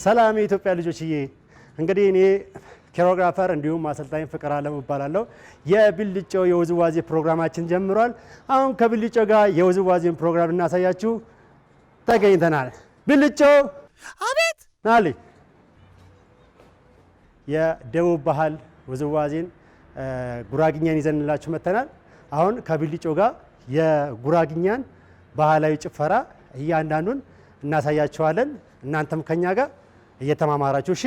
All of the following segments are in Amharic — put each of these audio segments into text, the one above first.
ሰላም የኢትዮጵያ ልጆችዬ፣ እንግዲህ እኔ ኮሪዮግራፈር እንዲሁም አሰልጣኝ ፍቅር አለም እባላለሁ። የብልጮ የውዝዋዜ ፕሮግራማችን ጀምሯል። አሁን ከብልጮ ጋር የውዝዋዜን ፕሮግራም እናሳያችሁ ተገኝተናል። ብልጮ አቤት ናሊ የደቡብ ባህል ውዝዋዜን ጉራግኛን ይዘንላችሁ መተናል። አሁን ከብልጮ ጋር የጉራግኛን ባህላዊ ጭፈራ እያንዳንዱን እናሳያችኋለን። እናንተም ከኛ ጋር እየተማማራችሁ እሺ።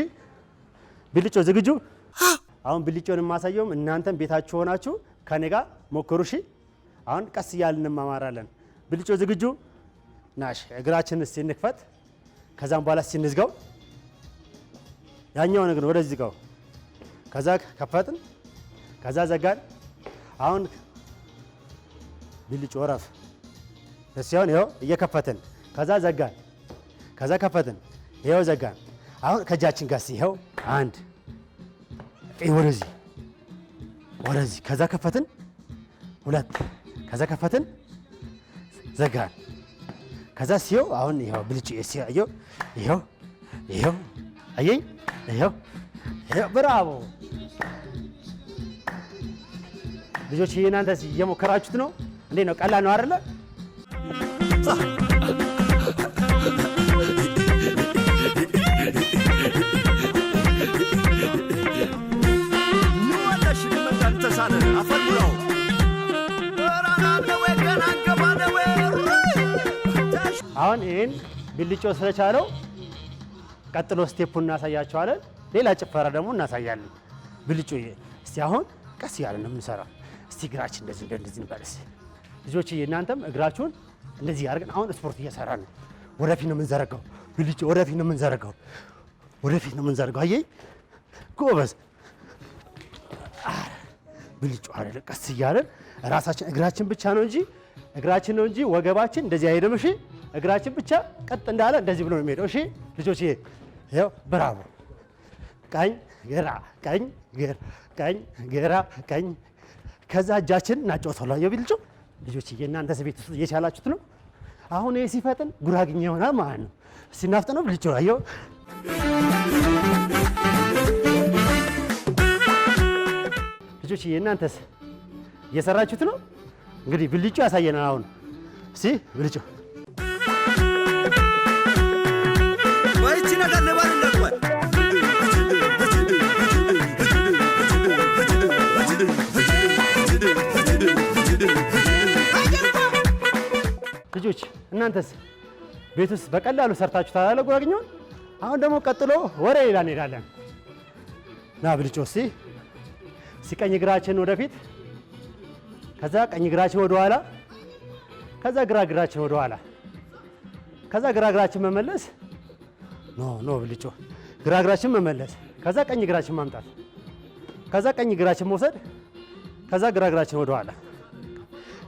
ብልጮ ዝግጁ? አሁን ብልጮን የማሳየውም እናንተም ቤታችሁ ሆናችሁ ከኔ ጋር ሞክሩ እሺ። አሁን ቀስ እያልን እንማማራለን። ብልጮ ዝግጁ? ናሽ እግራችንን እስቲ እንክፈት። ከዛም በኋላ እስቲ እንዝጋው። ያኛውን እግር ወደዚህ ዝጋው። ከዛ ከፈትን፣ ከዛ ዘጋን። አሁን ብልጮ ረፍ ደስ ይሁን። ይኸው እየከፈትን ከዛ ዘጋን፣ ከዛ ከፈትን፣ ይኸው ዘጋን። አሁን ከእጃችን ጋር ይኸው አንድ ወደዚህ ወደዚህ፣ ከዛ ከፈትን፣ ሁለት፣ ከዛ ከፈትን፣ ዘጋን። ከዛ ሲው አሁን ይኸው ብልጭ ይኸው ይኸው ይኸው አየኝ ይኸው ይኸው። ብራቮ ልጆች፣ እናንተ እየሞከራችሁት ነው? እንዴት ነው? ቀላል ነው አይደለ? አሁን ይህን ብልጮ ስለቻለው ቀጥሎ ስቴፑን እናሳያቸዋለን። ሌላ ጭፈራ ደግሞ እናሳያለን። ብልጮ እስቲ አሁን ቀስ እያለን ነው የምንሰራው። እስቲ እግራችን እንደዚህ እንበል እስቲ ልጆች፣ እናንተም እግራችሁን እንደዚህ አድርገን አሁን ስፖርት እየሰራን ነው። ወደፊት ነው የምንዘረጋው። ብልጮ ወደፊት ነው የምንዘረጋው፣ ወደፊት ነው የምንዘረጋው። አየኝ ጎበዝ። ብልጮ አይደለ፣ ቀስ እያለን ራሳችን እግራችን ብቻ ነው እንጂ ወገባችን እንደዚህ አይሄድም። እሺ እግራችን ብቻ ቀጥ እንዳለ እንደዚህ ብሎ ነው የሚሄደው። እሺ ልጆች፣ ይሄው ብራቮ። ቀኝ ግራ፣ ቀኝ ግራ፣ ቀኝ ግራ፣ ቀኝ። ከዛ እጃችን እናጫውተዋለን። የብልጮ ልጆች፣ እናንተ ቤት ውስጥ እየቻላችሁት ነው። አሁን ይሄ ሲፈጥን ጉራግኛ ይሆናል ማለት ነው። እስቲ እናፍጥነው። ብልጮ አየው ልጆች፣ እናንተስ እየሰራችሁት ነው? እንግዲህ ብልጮ ያሳየናል። አሁን እስቲ ብልጮ ልጆች፣ እናንተስ ቤት ውስጥ በቀላሉ ሰርታችሁ ታላለ ጉራግኛውን። አሁን ደግሞ ቀጥሎ ወደ ሌላ እንሄዳለን። ና ብልጮ እስቲ ቀኝ እግራችን ወደፊት፣ ከዛ ቀኝ እግራችን ወደ ኋላ፣ ከዛ ግራ እግራችን ወደ ኋላ፣ ከዛ ግራ እግራችን መመለስ። ኖ ብልጮ ግራ እግራችን መመለስ፣ ከዛ ቀኝ እግራችን ማምጣት፣ ከዛ ቀኝ እግራችን መውሰድ፣ ከዛ ግራ እግራችን ወደ ኋላ፣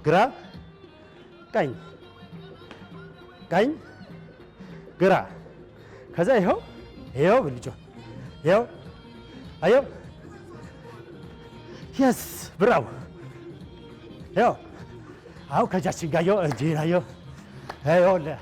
ግራ ቀኝ፣ ቀኝ ግራ፣ ከዛ ይኸው ብልጮ ይኸው አየው። የስ ብራው ይኸው። አሁን ከእጃችን ጋር ይኸው እጄን አየው ይኸውልህ።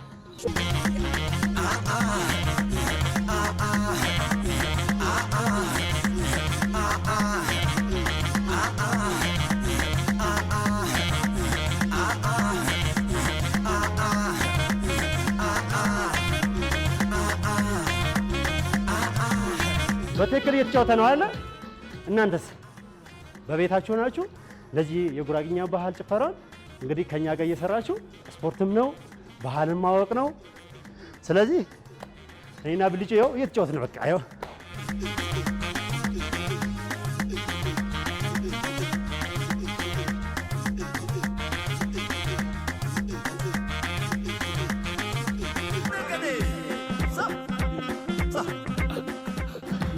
በትክክል እየተጫወተ ነው አለ። እናንተስ በቤታችሁ ናችሁ? ለዚህ የጉራግኛ ባህል ጭፈራን እንግዲህ ከኛ ጋር እየሰራችሁ ስፖርትም ነው ባህልን ማወቅ ነው። ስለዚህ እኔና ብልጮ ይኸው እየተጫወትን ነው። በቃ ይኸው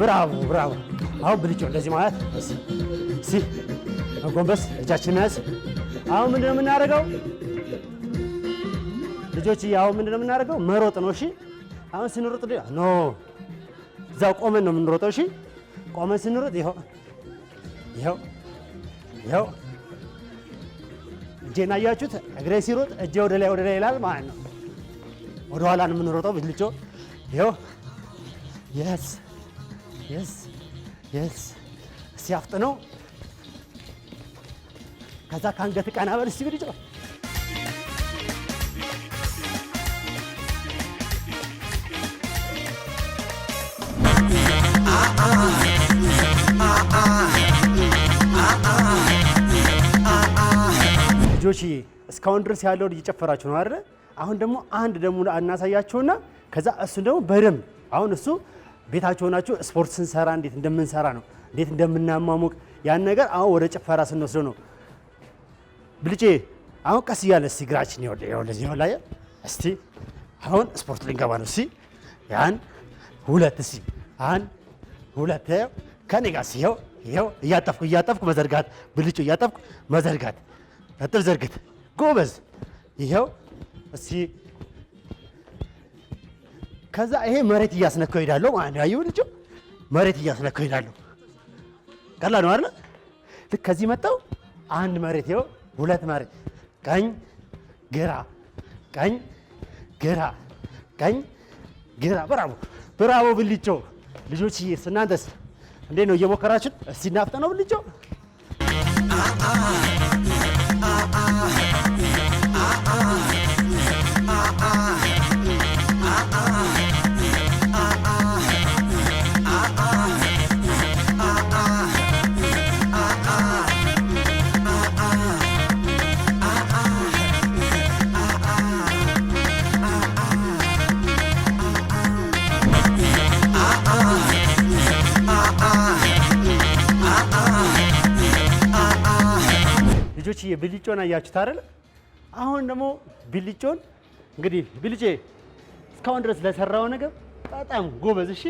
ብራቮ ብራቮ። አሁን ብልጮ እንደዚህ ማለት ጎንበስ፣ እጃችን ያዝ። አሁን ምንድነው የምናደርገው ልጆች? አሁን ምንድነው የምናደርገው? መሮጥ ነው። እሺ አሁን ስንሮጥ ኖ እዛው ቆመን ነው የምንሮጠው። እሺ ቆመን ስንሮጥ ይኸው እጄን አያችሁት? እግሬ ሲሮጥ እጄ ወደ ላይ ይላል ማለት ነው። ወደ ኋላ ነው የምንሮጠው። ብልጮ የስ የስ የስ ሲያፍጥነው ከዛ ከአንገት ቀና በል እስቲ ብልጮ ልጆች እስካሁን ድረስ ያለው እየጨፈራችሁ ነው አይደል? አሁን ደግሞ አንድ ደግሞ እናሳያችሁና ከዛ እሱን ደግሞ በደንብ አሁን እሱ ቤታችሁ ሆናችሁ ስፖርት ስንሰራ እንዴት እንደምንሰራ ነው እንዴት እንደምናማሙቅ ያን ነገር አሁን ወደ ጭፈራ ስንወስደው ነው። ብልጬ አሁን ቀስ እያለ እስቲ እግራችን ይኸውልህ እስቲ አሁን ስፖርት ልንገባ ነው። እስቲ ያን ሁለት እስቲ አንድ ሁለት ከኔ ጋር ይኸው እያጠፍኩ መዘርጋት ብልጩ እያጠፍኩ መዘርጋት ቀጥል ዘርግት ጎበዝ ይኸው እስቲ ከዛ ይሄ መሬት እያስነካው ሄዳለሁ ማለት ነው። አየሁ ልጅ መሬት እያስነካው ሄዳለሁ። ቀላል ነው አይደል? ልክ ከዚህ መጣው አንድ መሬት ይኸው ሁለት መሬት ቀኝ ግራ ቀኝ ግራ ቀኝ ግራ። ብራቮ ብልጮ ልጆች እናንተስ እንዴት ነው እየሞከራችሁ? እስቲ እናፍጠነው ብልጮ ልጆች ብልጮን አያችሁት አይደል? አሁን ደግሞ ብልጮን እንግዲህ ብልጬ እስካሁን ድረስ ለሰራው ነገር በጣም ጎበዝ። እሺ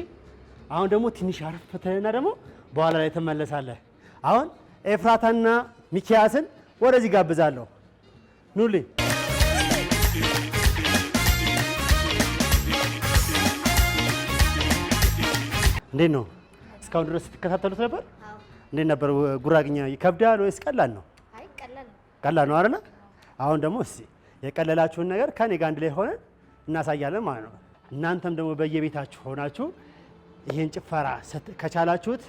አሁን ደግሞ ትንሽ አርፍተህና ደግሞ በኋላ ላይ ተመለሳለህ። አሁን ኤፍራታና ሚኪያስን ወደዚህ ጋብዛለሁ። ኑልኝ። እንዴት ነው እስካሁን ድረስ ስትከታተሉት ነበር? እንዴት ነበር? ጉራግኛ ይከብዳል ወይስ ቀላል ነው? ቀላል ነው አይደል? አሁን ደግሞ እስቲ የቀለላችሁን ነገር ከኔ ጋር አንድ ላይ ሆነን እናሳያለን ማለት ነው። እናንተም ደግሞ በየቤታችሁ ሆናችሁ ይሄን ጭፈራ ከቻላችሁት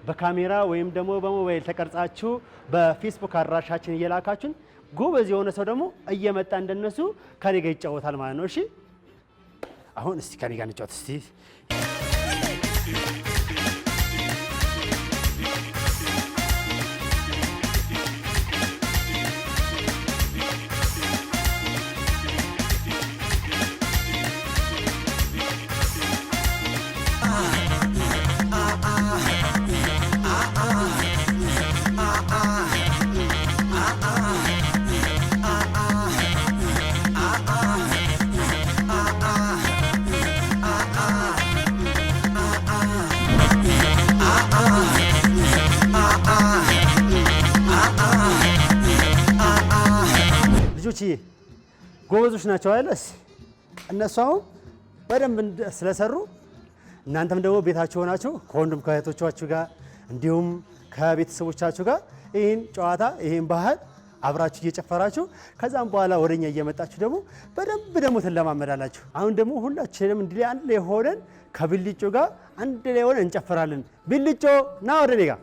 በካሜራ ወይም ደግሞ በሞባይል ተቀርጻችሁ በፌስቡክ አድራሻችን እየላካችሁን ጎበዝ የሆነ ሰው ደግሞ እየመጣ እንደነሱ ከኔ ጋር ይጫወታል ማለት ነው። እሺ አሁን እስቲ ከኔ ጋር እንጫወት እስቲ። ጎበዞች ናቸው አይደል? እነሱ አሁን በደንብ ስለሰሩ እናንተም ደግሞ ቤታችሁ ሆናችሁ ከወንድም ከእህቶቻችሁ ጋር እንዲሁም ከቤተሰቦቻችሁ ጋር ይህን ጨዋታ ይህን ባህል አብራችሁ እየጨፈራችሁ ከዛም በኋላ ወደኛ እየመጣችሁ ደግሞ በደንብ ደግሞ ትለማመዳላችሁ። አሁን ደግሞ ሁላችንም እንዲህ ላይ አንድ ላይ ሆነን ከብልጮ ጋር አንድ ላይ ሆነን እንጨፍራለን። ብልጮ ና ወደ እኔ ጋር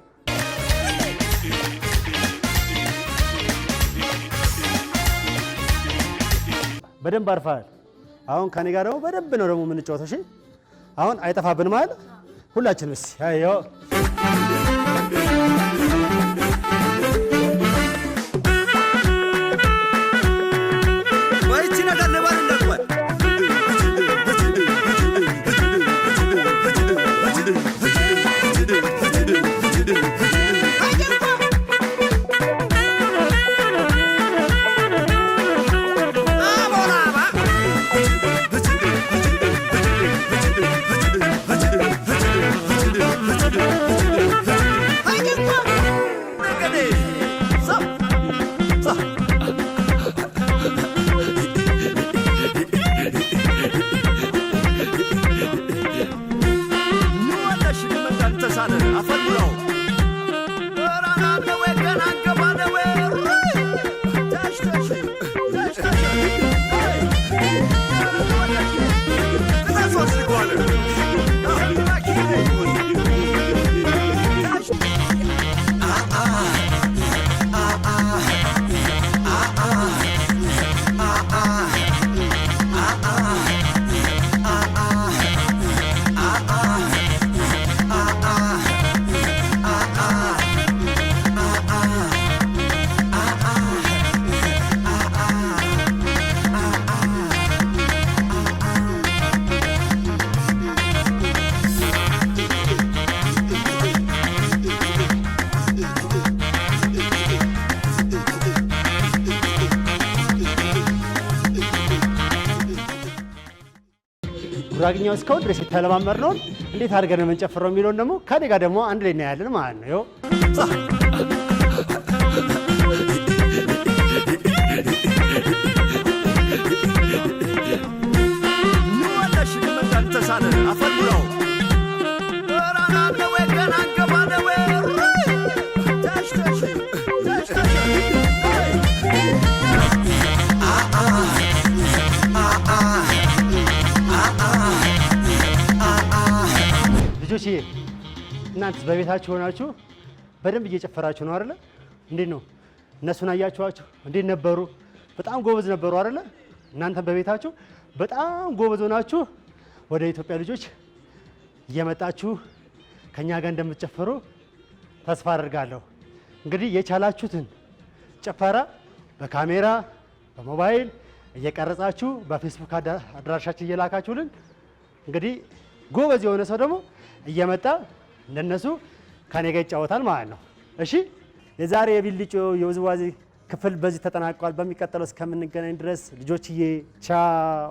በደንብ አርፋል። አሁን ከኔ ጋር ደግሞ በደንብ ነው ደግሞ የምንጫወተው። እሺ አሁን አይጠፋብንም አይደል? ሁላችንም እስኪ አዮ That's what she wanted. ጉራግኛው እስካሁን ድረስ የተለማመድነውን እንዴት አድርገን የምንጨፍረው የሚለውን ደግሞ ከኔ ጋር ደግሞ አንድ ላይ እናያለን ማለት ነው። ይኸው ልጆች እናንተስ በቤታችሁ ሆናችሁ በደንብ እየጨፈራችሁ ነው አይደለ? እንዴት ነው እነሱን አያችኋቸው? እንዴት ነበሩ? በጣም ጎበዝ ነበሩ አይደለ? እናንተም በቤታችሁ በጣም ጎበዝ ሆናችሁ ወደ ኢትዮጵያ ልጆች እየመጣችሁ ከኛ ጋር እንደምትጨፍሩ ተስፋ አደርጋለሁ። እንግዲህ የቻላችሁትን ጭፈራ በካሜራ በሞባይል እየቀረጻችሁ በፌስቡክ አድራሻችን እየላካችሁልን እንግዲህ ጎበዝ የሆነ ሰው ደግሞ እየመጣ እንደነሱ ከኔ ጋር ይጫወታል ማለት ነው። እሺ የዛሬ የቢልጮ የውዝዋዜ ክፍል በዚህ ተጠናቋል። በሚቀጥለው እስከምንገናኝ ድረስ ልጆችዬ ቻው።